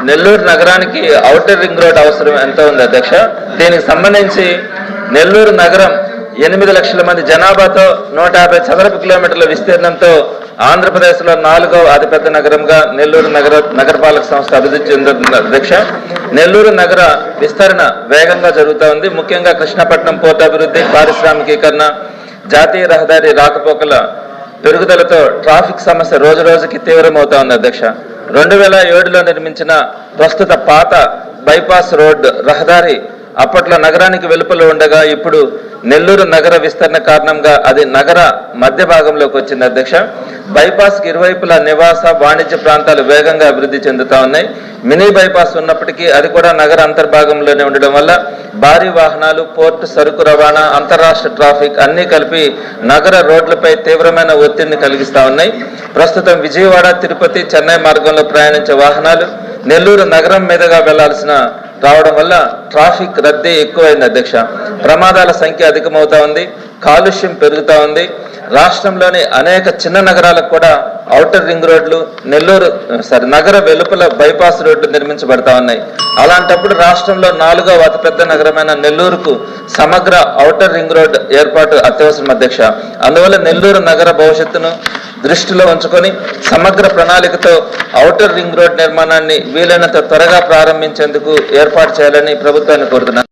నెల్లూరు నగరానికి outer ring road అవసరం ఎంత ఉంది అధ్యక్ష? దీనికి సంబంధించి నెల్లూరు నగరం 8 లక్షల మంది జనాభాతో 150 చదరపు కిలోమీటర్ల విస్తీర్ణంతో ఆంధ్రప్రదేశ్లో 4వ అతిపెద్ద నగరంగా నెల్లూరు నగరపాలక సంస్థ అభివృద్ధి చెందుతుంది అధ్యక్ష. నెల్లూరు నగర విస్తరణ వేగంగా జరుగుతూ ఉంది. ముఖ్యంగా కృష్ణపట్నం పోర్టు అభివృద్ధి, పారిశ్రామికీకరణ, జాతీయ రహదారి రాకపోకల పెరుగుదలతో ట్రాఫిక్ సమస్య రోజు రోజుకి తీవ్రమవుతా ఉంది అధ్యక్ష. 2007లో నిర్మించిన ప్రస్తుత పాత బైపాస్ రోడ్ రహదారి అప్పట్లో నగరానికి వెలుపల ఉండగా ఇప్పుడు నెల్లూరు నగర విస్తరణ కారణంగా అది నగర మధ్య భాగంలోకి వచ్చింది అధ్యక్ష. బైపాస్కి ఇరువైపులా నివాస వాణిజ్య ప్రాంతాలు వేగంగా అభివృద్ధి చెందుతా ఉన్నాయి. మినీ బైపాస్ ఉన్నప్పటికీ అది కూడా నగర అంతర్భాగంలోనే ఉండడం వల్ల భారీ వాహనాలు, పోర్టు, సరుకు రవాణా, అంతరాష్ట్ర ట్రాఫిక్ అన్నీ కలిపి నగర రోడ్లపై తీవ్రమైన ఒత్తిడిని కలిగిస్తా ఉన్నాయి. ప్రస్తుతం విజయవాడ, తిరుపతి, చెన్నై మార్గంలో ప్రయాణించే వాహనాలు నెల్లూరు నగరం మీదుగా వెళ్లాల్సిన రావడం వల్ల ట్రాఫిక్ రద్దీ ఎక్కువైంది అధ్యక్ష. ప్రమాదాల సంఖ్య అధికమవుతా ఉంది, కాలుష్యం పెరుగుతూ ఉంది. రాష్ట్రంలోని అనేక చిన్న నగరాలకు కూడా ఔటర్ రింగ్ రోడ్లు, నగర వెలుపల బైపాస్ రోడ్లు నిర్మించబడతా ఉన్నాయి. అలాంటప్పుడు రాష్ట్రంలో 4వ అతిపెద్ద నగరమైన నెల్లూరుకు సమగ్ర ఔటర్ రింగ్ రోడ్ ఏర్పాటు అత్యవసరం అధ్యక్ష. అందువల్ల నెల్లూరు నగర భవిష్యత్తును దృష్టిలో ఉంచుకొని సమగ్ర ప్రణాళికతో ఔటర్ రింగ్ రోడ్ నిర్మాణాన్ని వీలైనంత త్వరగా ప్రారంభించేందుకు ఏర్పాటు చేయాలని ప్రభుత్వాన్ని కోరుతున్నాను.